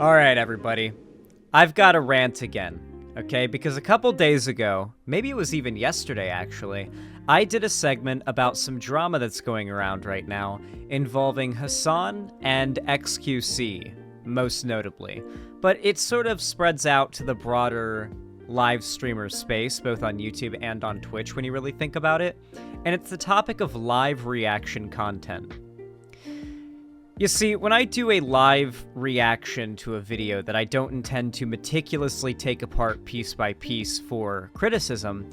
All right, everybody. I've got a rant again, okay? Because a couple days ago, maybe it was even yesterday actually, I did a segment about some drama that's going around right now involving Hasan and xQc, most notably. But it sort of spreads out to the broader live streamer space, both on YouTube and on Twitch when you really think about it. And it's the topic of live reaction content. You see, when I do a live reaction to a video that I don't intend to meticulously take apart piece by piece for criticism,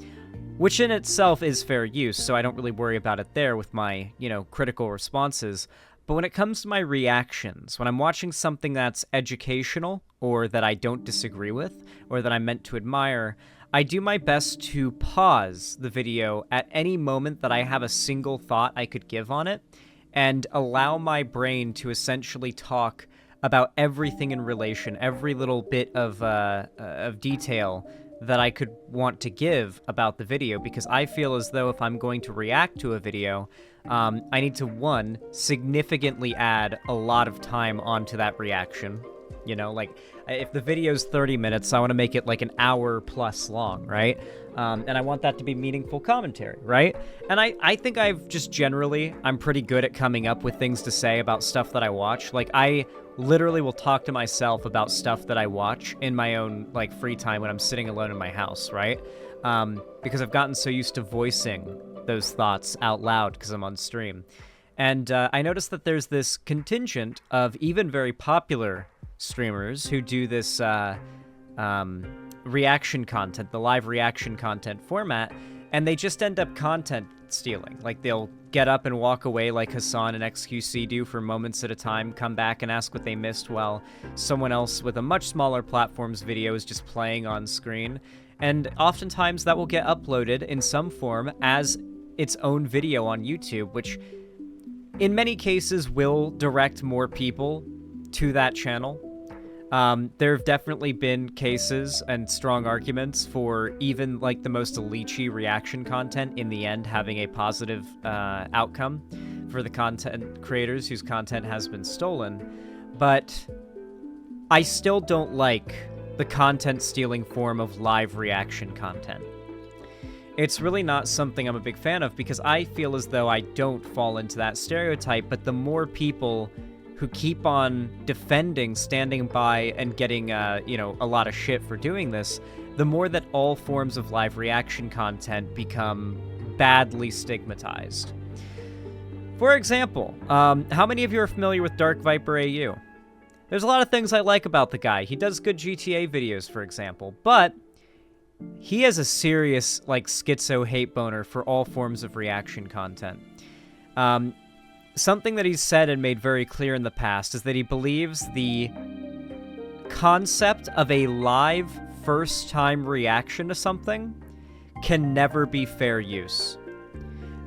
which in itself is fair use, so I don't really worry about it there with my, critical responses. But when it comes to my reactions, when I'm watching something that's educational, or that I don't disagree with, or that I'm meant to admire, I do my best to pause the video at any moment that I have a single thought I could give on it, and allow my brain to essentially talk about everything in relation, every little bit of detail that I could want to give about the video, because I feel as though if I'm going to react to a video, I need to, one, significantly add a lot of time onto that reaction. You know, like, if the video's 30 minutes, I want to make it like an hour plus long, right? And I want that to be meaningful commentary, right? And I think I'm pretty good at coming up with things to say about stuff that I watch. Like, I literally will talk to myself about stuff that I watch in my own, like, free time when I'm sitting alone in my house, right? Because I've gotten so used to voicing those thoughts out loud because I'm on stream. And I noticed that there's this contingent of even very popular streamers who do this reaction content, the live reaction content format, and they just end up content stealing. Like, they'll get up and walk away like Hasan and xQc do for moments at a time, come back and ask what they missed while someone else with a much smaller platform's video is just playing on screen. And oftentimes that will get uploaded in some form as its own video on YouTube, which in many cases will direct more people to that channel. There have definitely been cases and strong arguments for even, like, the most lychee reaction content in the end having a positive outcome for the content creators whose content has been stolen. But I still don't like the content stealing form of live reaction content. It's really not something I'm a big fan of, because I feel as though I don't fall into that stereotype, but the more people who keep on defending, standing by, and getting, a lot of shit for doing this, the more that all forms of live reaction content become badly stigmatized. For example, how many of you are familiar with Dark Viper AU? There's a lot of things I like about the guy. He does good GTA videos, for example, but he has a serious, like, schizo hate boner for all forms of reaction content. Something that he's said and made very clear in the past is that he believes the concept of a live first-time reaction to something can never be fair use.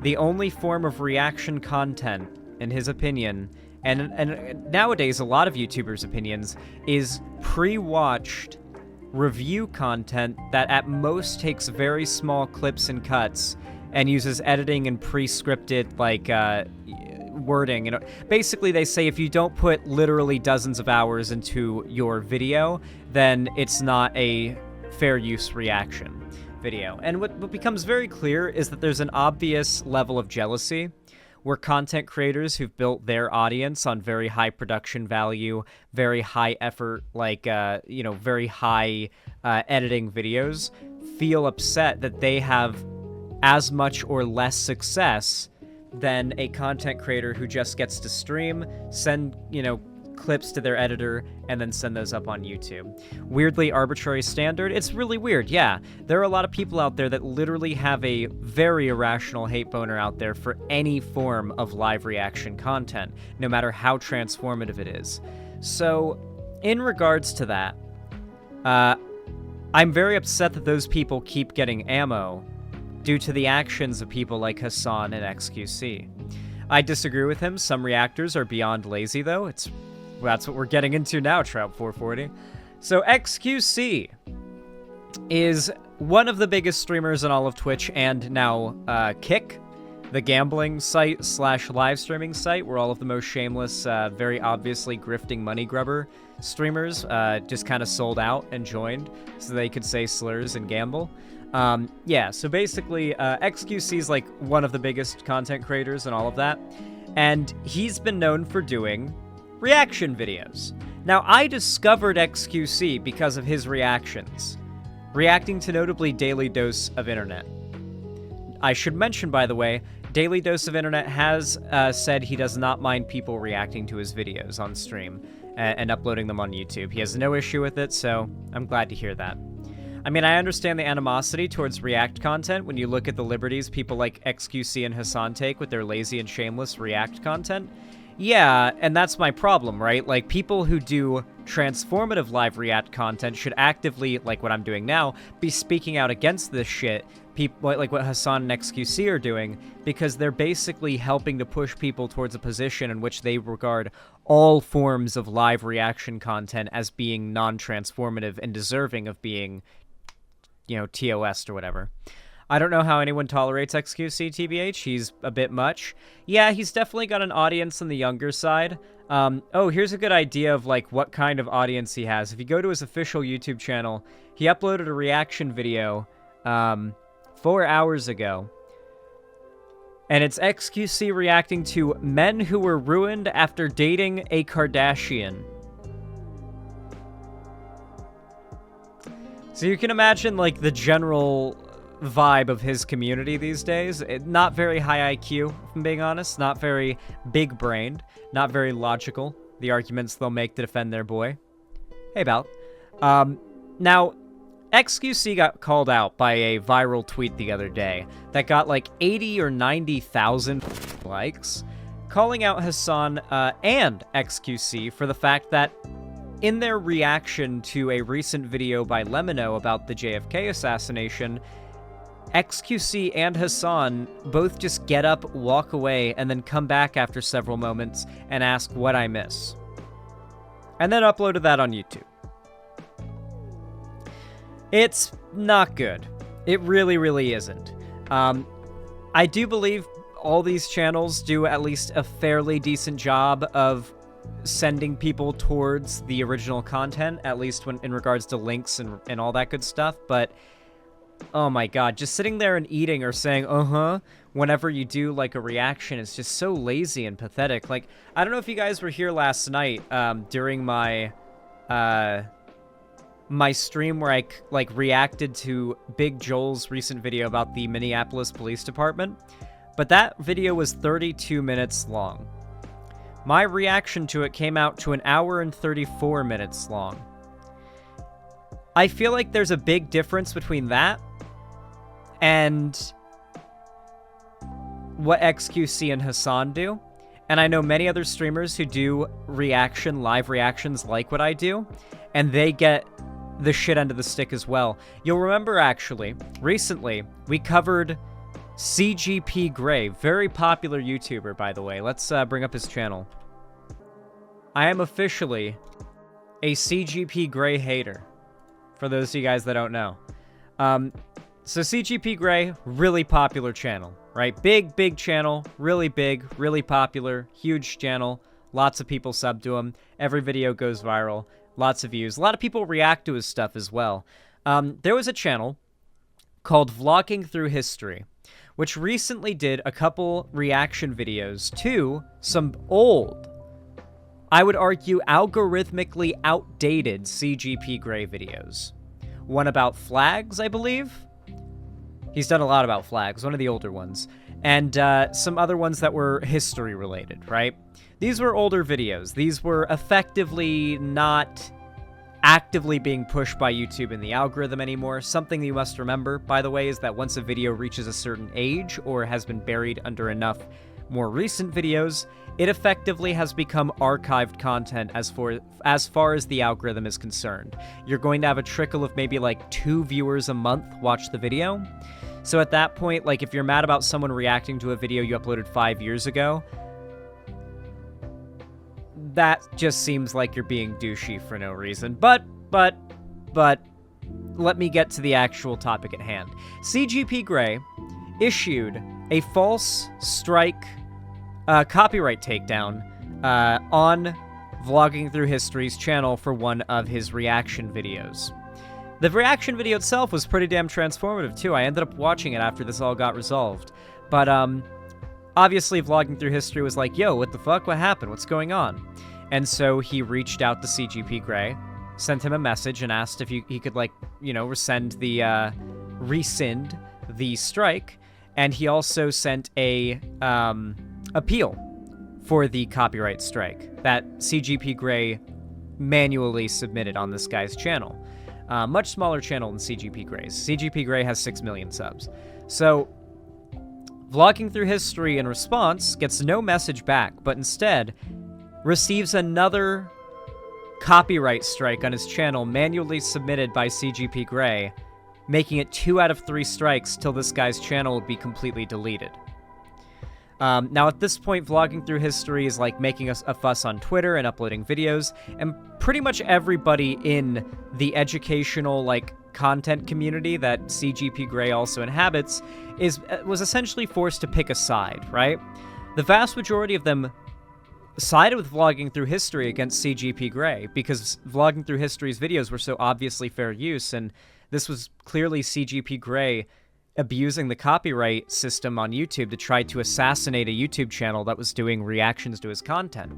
The only form of reaction content, in his opinion, and nowadays a lot of YouTubers' opinions, is pre-watched review content that at most takes very small clips and cuts and uses editing and pre-scripted, like, wording. Basically, they say if you don't put literally dozens of hours into your video, then it's not a fair use reaction video. And what becomes very clear is that there's an obvious level of jealousy where content creators who've built their audience on very high production value, very high effort, like, very high editing videos, feel upset that they have as much or less success than a content creator who just gets to stream, send, clips to their editor, and then send those up on YouTube. Weirdly arbitrary standard? It's really weird, yeah. There are a lot of people out there that literally have a very irrational hate boner out there for any form of live reaction content, no matter how transformative it is. So, in regards to that, I'm very upset that those people keep getting ammo due to the actions of people like Hasan and xQc. I disagree with him. Some reactors are beyond lazy, though. That's what we're getting into now, Trout440. So xQc is one of the biggest streamers in all of Twitch and now Kick. the gambling site slash live streaming site where all of the most shameless, very obviously grifting money grubber streamers just kind of sold out and joined so they could say slurs and gamble. Yeah, so basically, xQc is like one of the biggest content creators and all of that, and he's been known for doing reaction videos. Now, I discovered xQc because of his reactions, reacting to notably Daily Dose of Internet. I should mention, by the way, Daily Dose of Internet has said he does not mind people reacting to his videos on stream and uploading them on YouTube. He has no issue with it, so I'm glad to hear that. I mean, I understand the animosity towards React content when you look at the liberties people like xQc and Hasan take with their lazy and shameless React content. Yeah, and that's my problem, right? Like, people who do transformative live React content should actively, like what I'm doing now, be speaking out against this shit, people like what Hasan and xQc are doing, because they're basically helping to push people towards a position in which they regard all forms of live reaction content as being non-transformative and deserving of being, you know, TOS'd or whatever. I don't know how anyone tolerates xQc, TBH. He's a bit much. Yeah, he's definitely got an audience on the younger side. Oh, here's a good idea of, like, what kind of audience he has. If you go to his official YouTube channel, he uploaded a reaction video 4 hours ago. And it's xQc reacting to men who were ruined after dating a Kardashian. So you can imagine, like, the general vibe of his community these days. Not very high IQ, if I'm being honest. Not very big-brained. Not very logical, the arguments they'll make to defend their boy. Hey, Bal. Now, xQc got called out by a viral tweet the other day that got like 80 or 90,000 likes, calling out Hasan and xQc for the fact that in their reaction to a recent video by Lemino about the JFK assassination, xQc and Hasan both just get up, walk away, and then come back after several moments and ask what I miss. And then uploaded that on YouTube. It's not good. It really, really isn't. I do believe all these channels do at least a fairly decent job of sending people towards the original content, at least when in regards to links and all that good stuff, but oh my god, just sitting there and eating or saying, whenever you do, like, a reaction is just so lazy and pathetic. Like, I don't know if you guys were here last night, during my, my stream where I, like, reacted to Big Joel's recent video about the Minneapolis Police Department, but that video was 32 minutes long. My reaction to it came out to 1 hour and 34 minutes long. I feel like there's a big difference between that and what xQc and Hasan do. And I know many other streamers who do live reactions like what I do, and they get the shit end of the stick as well. You'll remember, actually, recently, we covered CGP Grey, very popular YouTuber, by the way. Let's bring up his channel. I am officially a CGP Grey hater, for those of you guys that don't know. So CGP Grey, really popular channel, right? Big channel, really big, really popular, huge channel. Lots of people sub to him. Every video goes viral. Lots of views. A lot of people react to his stuff as well. There was a channel called Vlogging Through History, which recently did a couple reaction videos to some old, I would argue algorithmically outdated CGP Grey videos. One about flags, I believe. He's done a lot about flags, one of the older ones. And some other ones that were history related, right? These were older videos. These were effectively not actively being pushed by YouTube in the algorithm anymore. Something you must remember, by the way, is that once a video reaches a certain age or has been buried under enough more recent videos, it effectively has become archived content as far as the algorithm is concerned. You're going to have a trickle of maybe like 2 viewers a month watch the video. So at that point, like, if you're mad about someone reacting to a video you uploaded 5 years ago, that just seems like you're being douchey for no reason. But, let me get to the actual topic at hand. CGP Grey issued a false strike copyright takedown on Vlogging Through History's channel for one of his reaction videos. The reaction video itself was pretty damn transformative, too. I ended up watching it after this all got resolved. But, obviously, Vlogging Through History was like, yo, what the fuck? What happened? What's going on? And so he reached out to CGP Grey, sent him a message, and asked if he could, like, you know, rescind the strike. And he also sent a appeal for the copyright strike that CGP Grey manually submitted on this guy's channel. Much smaller channel than CGP Grey's. CGP Grey has 6 million subs. So, Vlogging Through History in response gets no message back, but instead receives another copyright strike on his channel manually submitted by CGP Grey, making it 2 out of 3 strikes till this guy's channel would be completely deleted. Now, at this point, Vlogging Through History is, like, making a fuss on Twitter and uploading videos, and pretty much everybody in the educational, like, content community that CGP Grey also inhabits was essentially forced to pick a side, right? The vast majority of them sided with Vlogging Through History against CGP Grey, because Vlogging Through History's videos were so obviously fair use, and this was clearly CGP Grey abusing the copyright system on YouTube to try to assassinate a YouTube channel that was doing reactions to his content.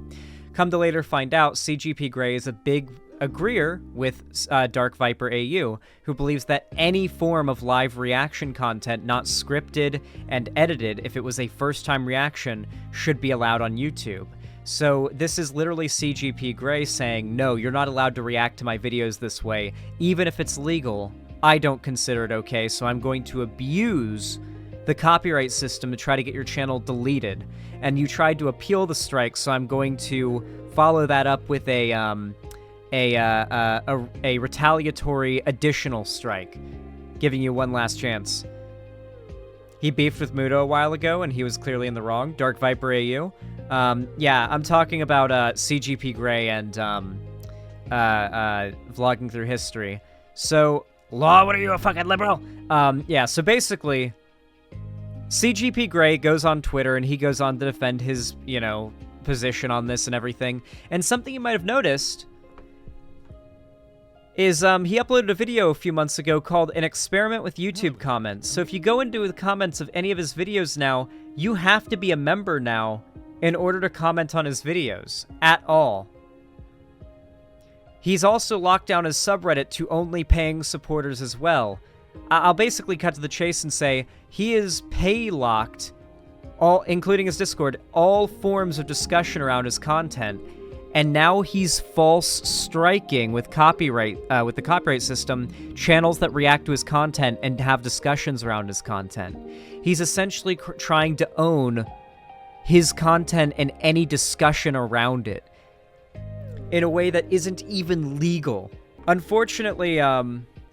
Come to later find out, CGP Grey is a big agreeer with Dark Viper AU, who believes that any form of live reaction content not scripted and edited, if it was a first-time reaction, should be allowed on YouTube. So this is literally CGP Grey saying, no, you're not allowed to react to my videos this way, even if it's legal. I don't consider it okay, so I'm going to abuse the copyright system to try to get your channel deleted. And you tried to appeal the strike, so I'm going to follow that up with a retaliatory additional strike, giving you one last chance. He beefed with Mudo a while ago, and he was clearly in the wrong. Dark Viper AU. Yeah, I'm talking about CGP Grey and Vlogging Through History. So, Law, what are you, a fucking liberal? Yeah, so basically, CGP Grey goes on Twitter and he goes on to defend his, you know, position on this and everything. And something you might have noticed is he uploaded a video a few months ago called An Experiment with YouTube Comments. So if you go into the comments of any of his videos now, you have to be a member now in order to comment on his videos at all. He's also locked down his subreddit to only paying supporters as well. I'll basically cut to the chase and say he is pay-locked, all, including his Discord, all forms of discussion around his content, and now he's false striking with copyright, with the copyright system, channels that react to his content and have discussions around his content. He's essentially trying to own his content and any discussion around it in a way that isn't even legal. Unfortunately,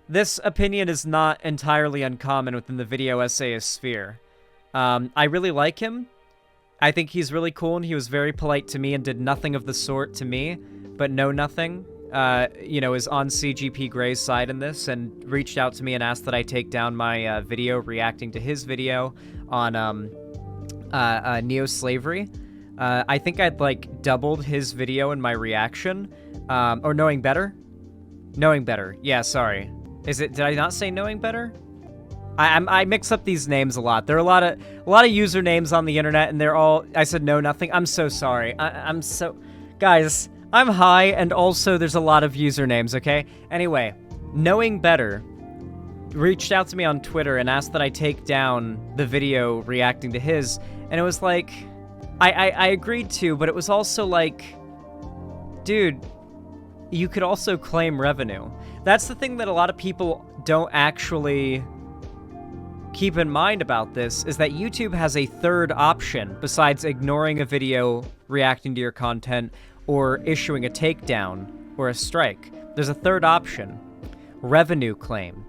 this opinion is not entirely uncommon within the video essayist sphere. I really like him. I think he's really cool, and he was very polite to me and did nothing of the sort to me, but Know Nothing, you know, is on CGP Grey's side in this and reached out to me and asked that I take down my video reacting to his video on neo-slavery. I think I'd, like, doubled his video in my reaction. Or Knowing Better? Knowing Better. Yeah, sorry. Did I not say Knowing Better? I mix up these names a lot. There are a lot of usernames on the internet, and they're all... I said Know Nothing. I'm so sorry. I'm so... Guys, I'm high, and also there's a lot of usernames, okay? Anyway, Knowing Better reached out to me on Twitter and asked that I take down the video reacting to his, and it was like... I agreed to, but it was also like, dude, you could also claim revenue. That's the thing that a lot of people don't actually keep in mind about this, is that YouTube has a third option besides ignoring a video reacting to your content or issuing a takedown or a strike. There's a third option: revenue claim.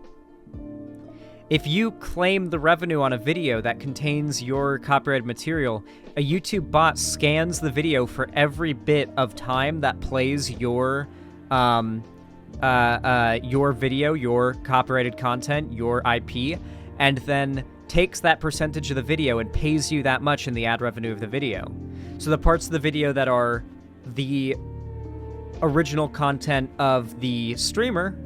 If you claim the revenue on a video that contains your copyrighted material, a YouTube bot scans the video for every bit of time that plays your video, your copyrighted content, your IP, and then takes that percentage of the video and pays you that much in the ad revenue of the video. So the parts of the video that are the original content of the streamer,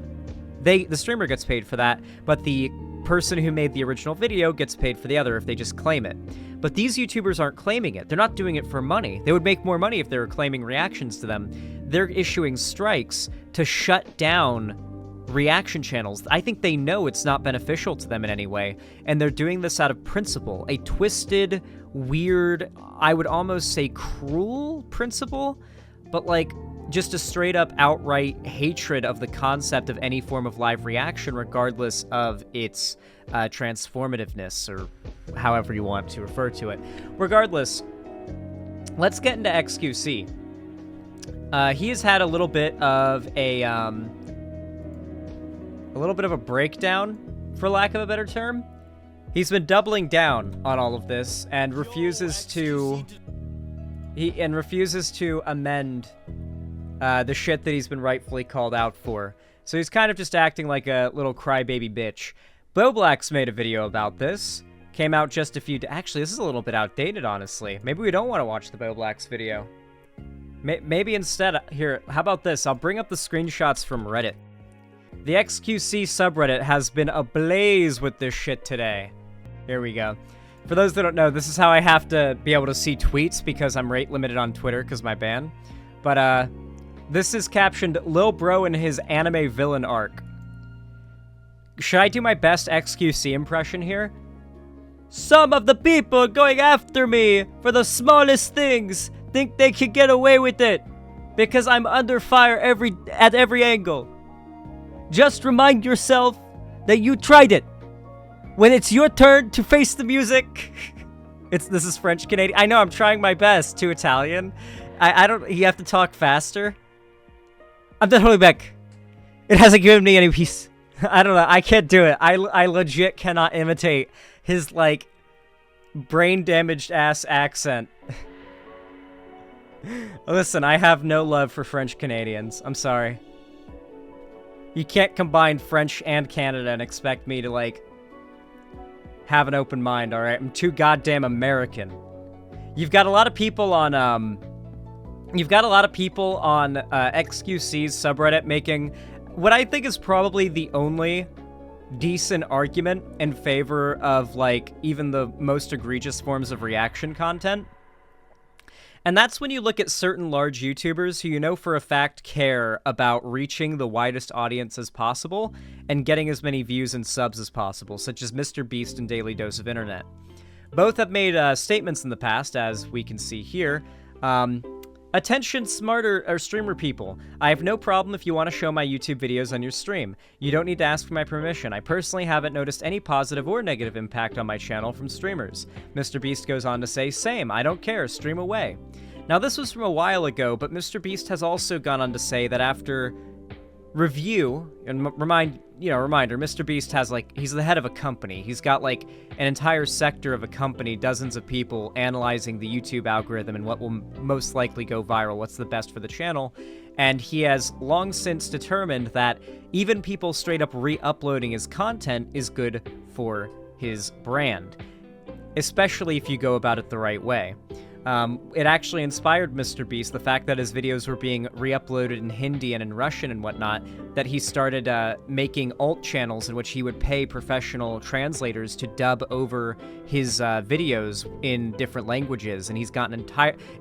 the streamer gets paid for that, but the person who made the original video gets paid for the other if they just claim it. But these YouTubers aren't claiming it. They're not doing it for money. They would make more money if they were claiming reactions to them. They're issuing strikes to shut down reaction channels. I think they know it's not beneficial to them in any way, and they're doing this out of principle. A twisted, weird, I would almost say cruel principle, but like just a straight up outright hatred of the concept of any form of live reaction, regardless of its transformativeness, or however you want to refer to it. Regardless, let's get into xQc. He has had a little bit of a breakdown, for lack of a better term. He's been doubling down on all of this and refuses to amend the shit that he's been rightfully called out for. So he's kind of just acting like a little crybaby bitch. Boblack's made a video about this. Came out just a few actually, this is a little bit outdated, honestly. Maybe we don't want to watch the Boblack's video. Maybe instead, here, how about this? I'll bring up the screenshots from Reddit. The xQc subreddit has been ablaze with this shit today. Here we go. For those that don't know, this is how I have to be able to see tweets because I'm rate limited on Twitter because my ban. But, this is captioned, Lil Bro in his anime villain arc. Should I do my best xQc impression here? Some of the people going after me for the smallest things think they can get away with it because I'm under fire at every angle. Just remind yourself that you tried it. When it's your turn to face the music. This is French Canadian. I know, I'm trying my best to Italian. I don't, you have to talk faster. I'm done holding back. It hasn't given me any peace. I don't know, I can't do it. I legit cannot imitate his, like, brain-damaged ass accent. Listen, I have no love for French Canadians. I'm sorry. You can't combine French and Canada and expect me to, like, have an open mind, alright? I'm too goddamn American. You've got a lot of people on, xQc's subreddit making what I think is probably the only decent argument in favor of, like, even the most egregious forms of reaction content. And that's when you look at certain large YouTubers who you know for a fact care about reaching the widest audience as possible and getting as many views and subs as possible, such as Mr. Beast and Daily Dose of Internet. Both have made statements in the past, as we can see here. Attention streamer people. I have no problem if you want to show my YouTube videos on your stream. You don't need to ask for my permission. I personally haven't noticed any positive or negative impact on my channel from streamers. Mr. Beast goes on to say, same, I don't care, stream away. Now this was from a while ago, but Mr. Beast has also gone on to say that after review, and reminder, Mr. Beast has, like, he's the head of a company. He's got, like, an entire sector of a company, dozens of people analyzing the YouTube algorithm and what will most likely go viral, what's the best for the channel. And he has long since determined that even people straight up re-uploading his content is good for his brand, especially if you go about it the right way. It actually inspired Mr. Beast, the fact that his videos were being re-uploaded in Hindi and in Russian and whatnot, that he started making alt channels in which he would pay professional translators to dub over his videos in different languages. And he's got an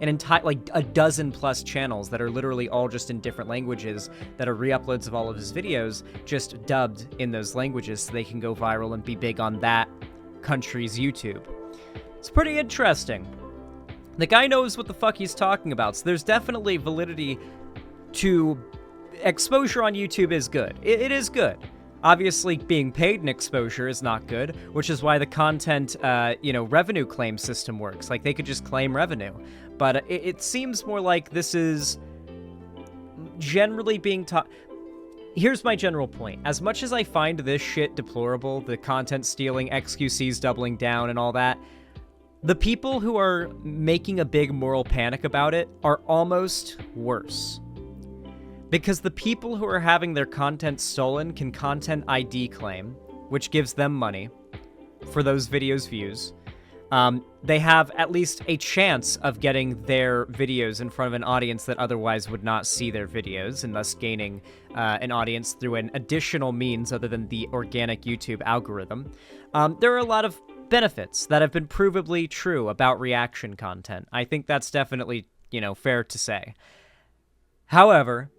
entire like a dozen plus channels that are literally all just in different languages that are re-uploads of all of his videos, just dubbed in those languages so they can go viral and be big on that country's YouTube. It's pretty interesting. The guy knows what the fuck he's talking about, so there's definitely validity to exposure on YouTube is good. It is good. Obviously, being paid in exposure is not good, which is why the content, revenue claim system works. Like, they could just claim revenue. But it seems more like this is generally being taught. Here's my general point. As much as I find this shit deplorable, the content stealing, xQc's doubling down and all that, the people who are making a big moral panic about it are almost worse. Because the people who are having their content stolen can content ID claim, which gives them money. for those videos' views. They have at least a chance of getting their videos in front of an audience that otherwise would not see their videos, and thus gaining an audience through an additional means other than the organic YouTube algorithm. There are a lot of benefits that have been provably true about reaction content. I think that's definitely, fair to say. However,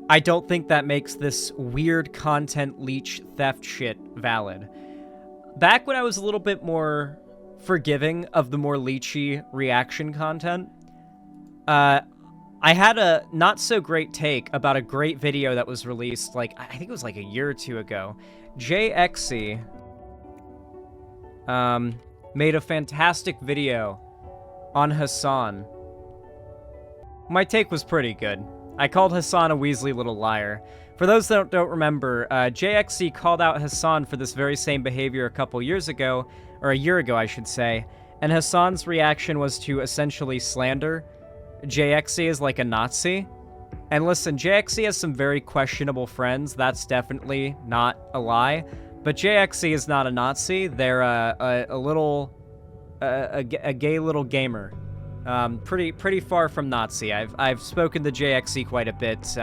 I don't think that makes this weird content leech theft shit valid. Back when I was a little bit more forgiving of the more leechy reaction content, I had a not so great take about a great video that was released, I think it was a year or two ago. xQc made a fantastic video on Hasan. My take was pretty good. I called Hasan a Weasley little liar. For those that don't remember, xQc called out Hasan for this very same behavior a couple years ago, or a year ago, I should say, and Hasan's reaction was to essentially slander xQc as like a Nazi. And listen, xQc has some very questionable friends, that's definitely not a lie, but xQc is not a Nazi. They're a gay little gamer. Pretty far from Nazi. I've spoken to xQc quite a bit.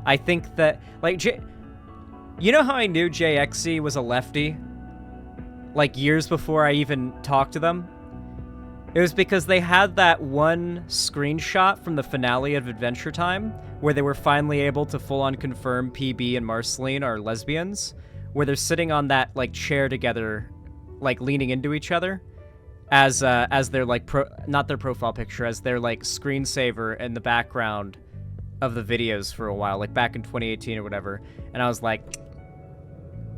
I think that, you know how I knew xQc was a lefty? Years before I even talked to them? It was because they had that one screenshot from the finale of Adventure Time, where they were finally able to full-on confirm PB and Marceline are lesbians, where they're sitting on that, chair together, leaning into each other, as their, not their profile picture, as their, screensaver in the background of the videos for a while, back in 2018 or whatever. And I was like,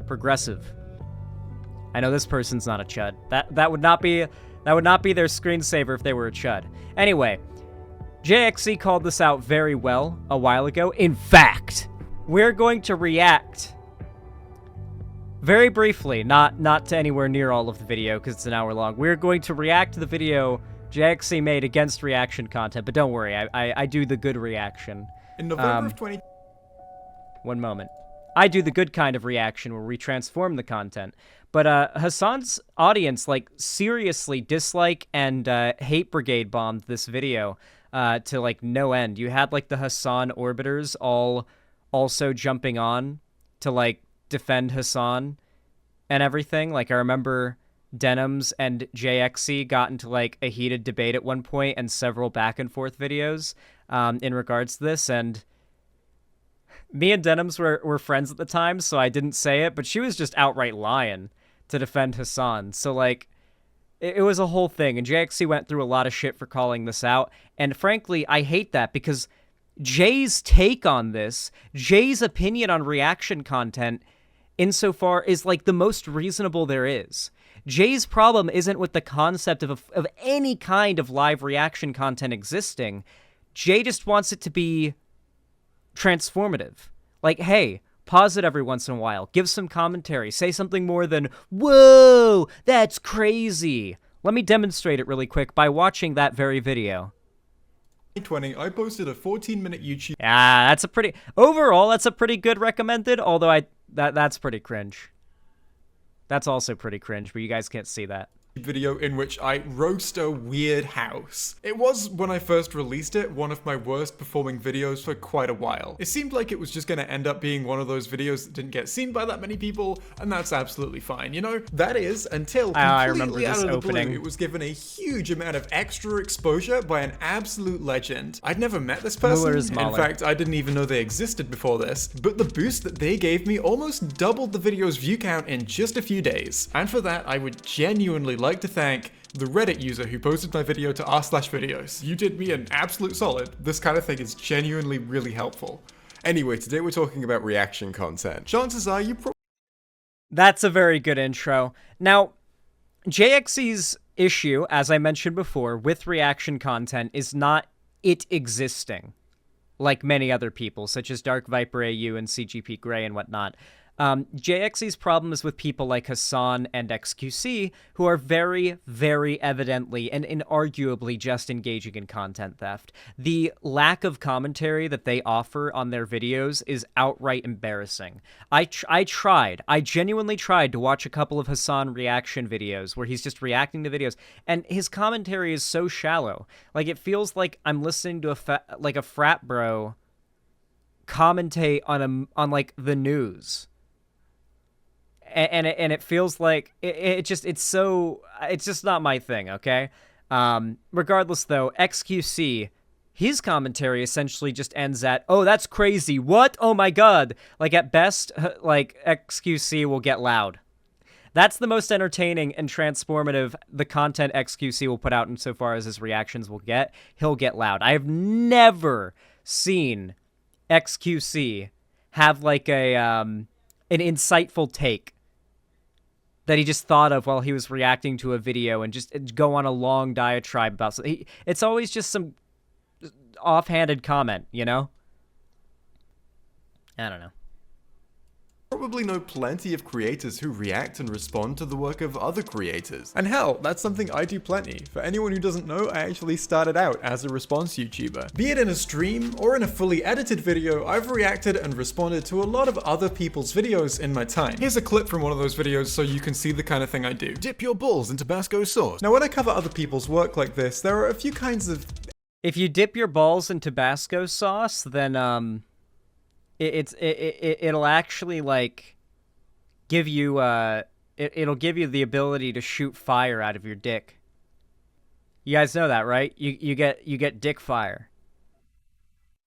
progressive. I know this person's not a chud. That would not be their screensaver if they were a chud. Anyway, xQc called this out very well a while ago. In fact, we're going to react very briefly, not to anywhere near all of the video because it's an hour long. We're going to react to the video xQc made against reaction content, but don't worry, I do the good reaction. In November of 20... One moment. I do the good kind of reaction where we transform the content. But Hasan's audience, seriously dislike and hate brigade bombed this video to, no end. You had, the Hasan orbiters all also jumping on to, defend Hasan and everything. I remember Denims and xQc got into, a heated debate at one point and several back and forth videos in regards to this, and me and Denims were friends at the time, so I didn't say it, but she was just outright lying to defend Hasan. So, it was a whole thing, and xQc went through a lot of shit for calling this out, and frankly, I hate that, because Jay's take on this, Jay's opinion on reaction content, insofar is, the most reasonable there is. Jay's problem isn't with the concept of any kind of live reaction content existing. Jay just wants it to be transformative. Hey, pause it every once in a while, give some commentary, say something more than, whoa, that's crazy. Let me demonstrate it really quick by watching that very video. 2020, I posted a 14-minute YouTube... Yeah, overall, that's a pretty good recommended, although that's pretty cringe. That's also pretty cringe, but you guys can't see that. Video in which I roast a weird house. It was, when I first released it, one of my worst performing videos for quite a while. It seemed like it was just gonna end up being one of those videos that didn't get seen by that many people, and that's absolutely fine, That is, until completely out of the blue, it was given a huge amount of extra exposure by an absolute legend. I'd never met this person. In fact, I didn't even know they existed before this, but the boost that they gave me almost doubled the video's view count in just a few days. And for that, I would genuinely like to thank the Reddit user who posted my video to r/videos. You did me an absolute solid. This kind of thing is genuinely really helpful. Anyway, today we're talking about reaction content. Chances are you That's a very good intro. Now, xQc's issue, as I mentioned before, with reaction content is not it existing, like many other people, such as Dark Viper AU and CGP Grey and whatnot. JXC's problem is with people like Hasan and xQc, who are very, very evidently and inarguably just engaging in content theft. The lack of commentary that they offer on their videos is outright embarrassing. I genuinely tried to watch a couple of Hasan reaction videos where he's just reacting to videos, and his commentary is so shallow. Like, it feels like I'm listening to a frat bro commentate on like the news. And it feels like it's just not my thing, okay? Regardless, though, xQc, his commentary essentially just ends at, oh, that's crazy, what? Oh my god. Like, at best, like, xQc will get loud. That's the most entertaining and transformative the content xQc will put out insofar as his reactions will get. He'll get loud. I have never seen xQc have, like, an insightful take that he just thought of while he was reacting to a video and just go on a long diatribe about something. It's always just some offhanded comment, you know? I don't know. Probably know plenty of creators who react and respond to the work of other creators. And hell, that's something I do plenty. For anyone who doesn't know, I actually started out as a response YouTuber. Be it in a stream or in a fully edited video, I've reacted and responded to a lot of other people's videos in my time. Here's a clip from one of those videos so you can see the kind of thing I do. Dip your balls in Tabasco sauce. Now, when I cover other people's work like this, there are a few kinds of... If you dip your balls in Tabasco sauce, then, it'll actually, like, give you, it'll give you the ability to shoot fire out of your dick. You guys know that, right? You get dick fire.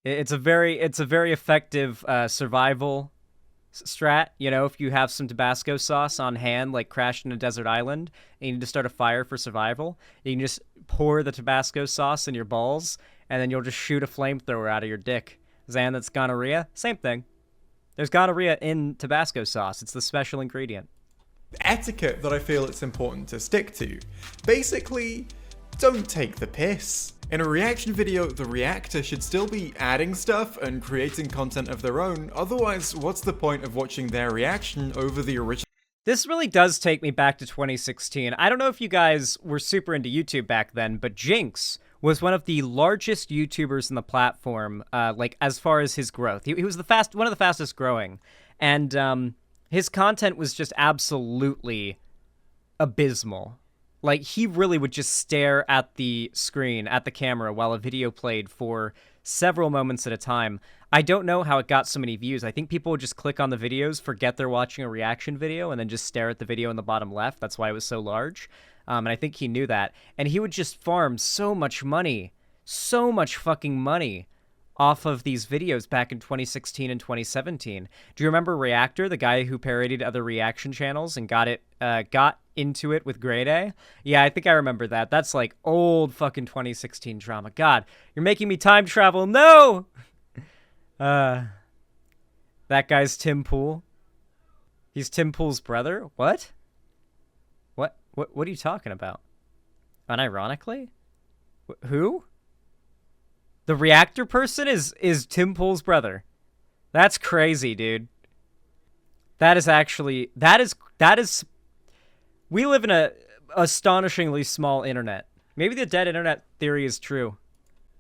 It's a very effective survival strat. You know, if you have some Tabasco sauce on hand, like crashed in a desert island, and you need to start a fire for survival, you can just pour the Tabasco sauce in your balls, and then you'll just shoot a flamethrower out of your dick. Zan, that's gonorrhea? Same thing. There's gonorrhea in Tabasco sauce. It's the special ingredient. Etiquette that I feel it's important to stick to. Basically, don't take the piss. In a reaction video, the reactor should still be adding stuff and creating content of their own, otherwise what's the point of watching their reaction over the original? This really does take me back to 2016. I don't know if you guys were super into YouTube back then, but Jinx was one of the largest YouTubers in the platform, like, as far as his growth. He was one of the fastest growing, and his content was just absolutely abysmal. Like, he really would just stare at the screen, at the camera, while a video played for several moments at a time. I don't know how it got so many views. I think people would just click on the videos, forget they're watching a reaction video, and then just stare at the video in the bottom left. That's why it was so large. And I think he knew that. And he would just farm so much money, so much fucking money off of these videos back in 2016 and 2017. Do you remember Reactor, the guy who parodied other reaction channels and got into it with Grade A? Yeah, I think I remember that. That's like old fucking 2016 drama. God, you're making me time travel. No! That guy's Tim Pool. He's Tim Pool's brother? What? What are you talking about? Unironically? Who? The reactor person is Tim Pool's brother. That's crazy, dude. That is we live in a astonishingly small internet. Maybe the dead internet theory is true.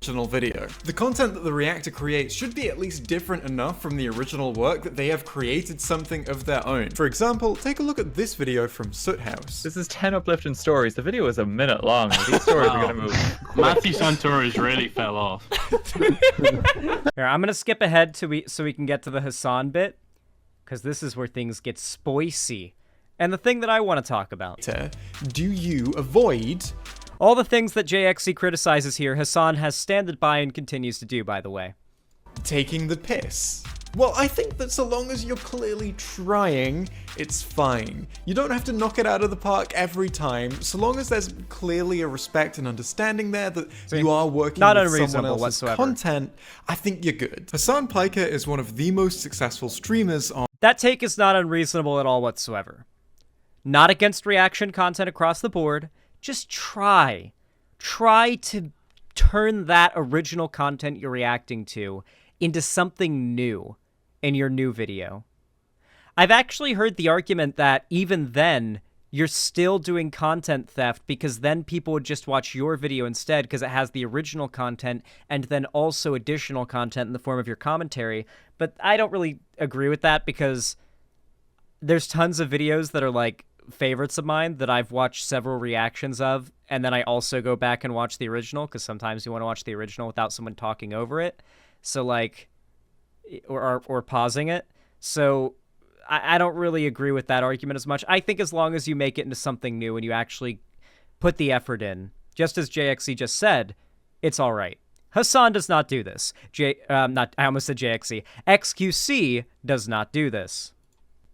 Video. The content that the reactor creates should be at least different enough from the original work that they have created something of their own. For example, take a look at this video from Soot House. This is 10 uplifting stories. The video is a minute long. These stories are gonna move quick. Matthew Santoro's really fell off. Here, I'm gonna skip ahead so we can get to the Hasan bit, because this is where things get spicy. And the thing that I want to talk about. Do you avoid all the things that JXC criticizes here, Hasan has standed by and continues to do, by the way. Taking the piss? Well, I think that so long as you're clearly trying, it's fine. You don't have to knock it out of the park every time, so long as there's clearly a respect and understanding there that you are working with someone else's whatsoever. Content, I think you're good. Hasan Piker is one of the most successful streamers on... That take is not unreasonable at all whatsoever. Not against reaction content across the board. Just try to turn that original content you're reacting to into something new in your new video. I've actually heard the argument that even then, you're still doing content theft because then people would just watch your video instead because it has the original content and then also additional content in the form of your commentary. But I don't really agree with that because there's tons of videos that are like favorites of mine that I've watched several reactions of, and then I also go back and watch the original because sometimes you want to watch the original without someone talking over it. So like, or pausing it. So I don't really agree with that argument as much. I think as long as you make it into something new and you actually put the effort in, just as JXC just said, it's all right. Hasan does not do this. I almost said JXC. xQc does not do this.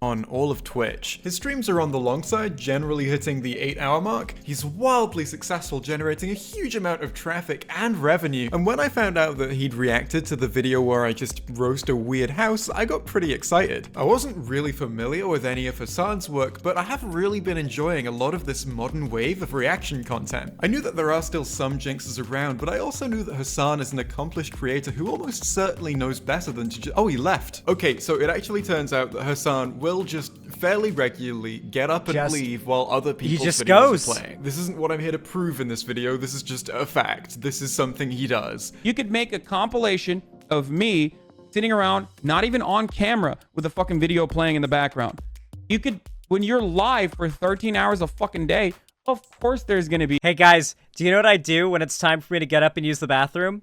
On all of Twitch. His streams are on the long side, generally hitting the 8-hour mark. He's wildly successful, generating a huge amount of traffic and revenue. And when I found out that he'd reacted to the video where I just roast a weird house, I got pretty excited. I wasn't really familiar with any of Hasan's work, but I have really been enjoying a lot of this modern wave of reaction content. I knew that there are still some jinxes around, but I also knew that Hasan is an accomplished creator who almost certainly knows better than to oh, he left. Okay, so it actually turns out that Hasan will just fairly regularly get up and leave while other people's videos are playing. This isn't what I'm here to prove in this video, this is just a fact. This is something he does. You could make a compilation of me sitting around, not even on camera, with a fucking video playing in the background. You could, when you're live for 13 hours a fucking day, of course there's gonna be... Hey guys, do you know what I do when it's time for me to get up and use the bathroom?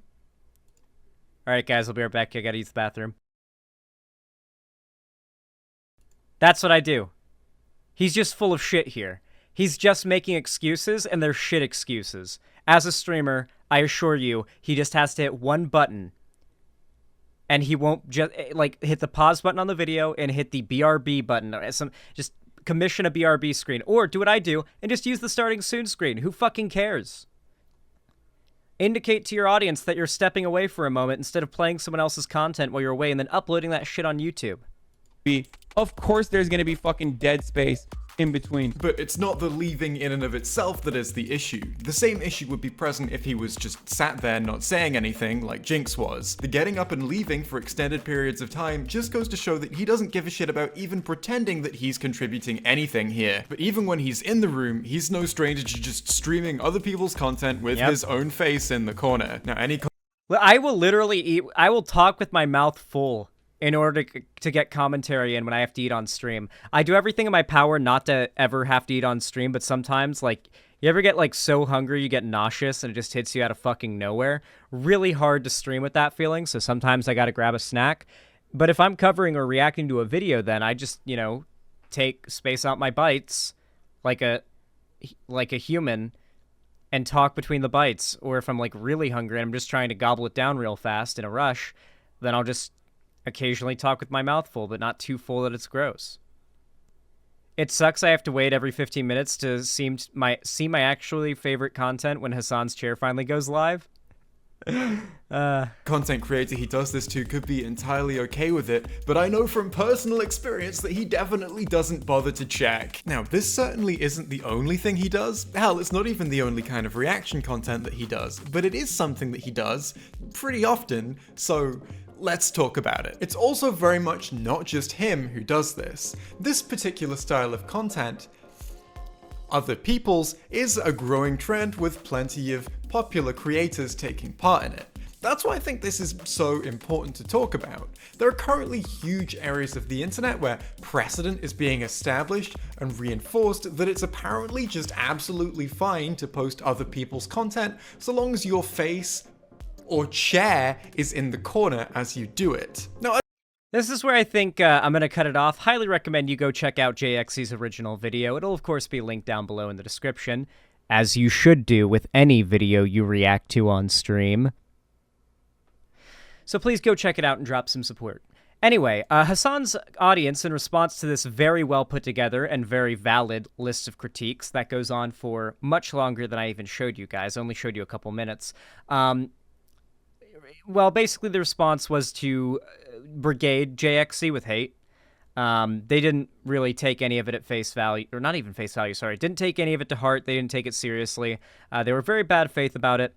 Alright guys, I'll be right back. I gotta use the bathroom. That's what I do. He's just full of shit here. He's just making excuses, and they're shit excuses. As a streamer, I assure you, he just has to hit one button, and he won't just, like, hit the pause button on the video and hit the BRB button. Just commission a BRB screen. Or do what I do and just use the starting soon screen. Who fucking cares? Indicate to your audience that you're stepping away for a moment instead of playing someone else's content while you're away and then uploading that shit on YouTube. Of course there's gonna be fucking dead space in between. But it's not the leaving in and of itself that is the issue. The same issue would be present if he was just sat there not saying anything like Jinx was. The getting up and leaving for extended periods of time just goes to show that he doesn't give a shit about even pretending that he's contributing anything here. But even when he's in the room, he's no stranger to just streaming other people's content with his own face in the corner. Now I will literally I will talk with my mouth full in order to get commentary in when I have to eat on stream. I do everything in my power not to ever have to eat on stream, but sometimes, like, you ever get, like, so hungry you get nauseous and it just hits you out of fucking nowhere? Really hard to stream with that feeling, so sometimes I gotta grab a snack. But if I'm covering or reacting to a video, then I just, you know, space out my bites like a human and talk between the bites. Or if I'm, like, really hungry and I'm just trying to gobble it down real fast in a rush, then I'll just occasionally talk with my mouth full, but not too full that it's gross. It sucks I have to wait every 15 minutes to see my actually favorite content when Hasan's chair finally goes live. Content creator he does this to could be entirely okay with it, but I know from personal experience that he definitely doesn't bother to check. Now, this certainly isn't the only thing he does. Hell, it's not even the only kind of reaction content that he does, but it is something that he does pretty often, so let's talk about it. It's also very much not just him who does this. This particular style of content, other people's, is a growing trend with plenty of popular creators taking part in it. That's why I think this is so important to talk about. There are currently huge areas of the internet where precedent is being established and reinforced that it's apparently just absolutely fine to post other people's content so long as your face or chair is in the corner as you do it. Now, this is where I think I'm going to cut it off. Highly recommend you go check out JXC's original video. It'll, of course, be linked down below in the description, as you should do with any video you react to on stream. So please go check it out and drop some support. Anyway, Hasan's audience, in response to this very well put together and very valid list of critiques that goes on for much longer than I even showed you guys, I only showed you a couple minutes, well, basically the response was to brigade JXC with hate. They didn't really take any of it at face value, or not even face value, sorry. Didn't take any of it to heart. They didn't take it seriously. They were very bad faith about it.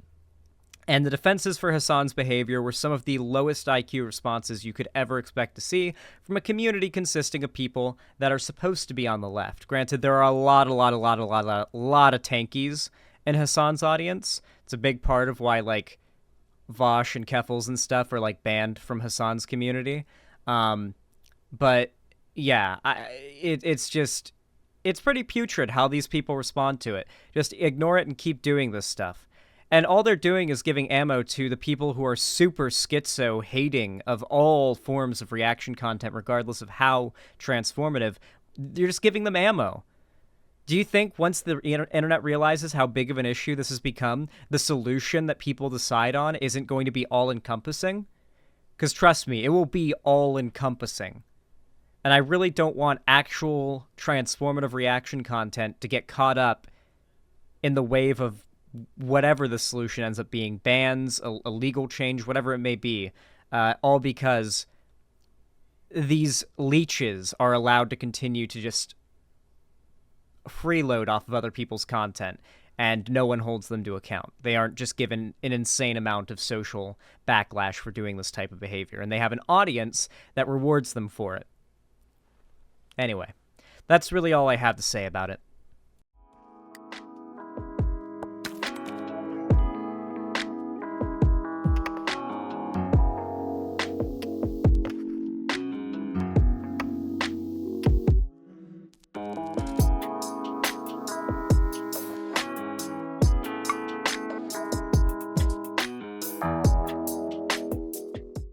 And the defenses for Hasan's behavior were some of the lowest IQ responses you could ever expect to see from a community consisting of people that are supposed to be on the left. Granted, there are a lot of tankies in Hasan's audience. It's a big part of why, like, Vosh and Keffels and stuff are, like, banned from Hasan's community. But, yeah, it's pretty putrid how these people respond to it. Just ignore it and keep doing this stuff. And all they're doing is giving ammo to the people who are super schizo hating of all forms of reaction content, regardless of how transformative. You're just giving them ammo. Do you think once the internet realizes how big of an issue this has become, the solution that people decide on isn't going to be all-encompassing? Because trust me, it will be all-encompassing. And I really don't want actual transformative reaction content to get caught up in the wave of whatever the solution ends up being, bans, a legal change, whatever it may be, all because these leeches are allowed to continue to just freeload off of other people's content, and no one holds them to account. They aren't just given an insane amount of social backlash for doing this type of behavior, and they have an audience that rewards them for it. Anyway, that's really all I have to say about it.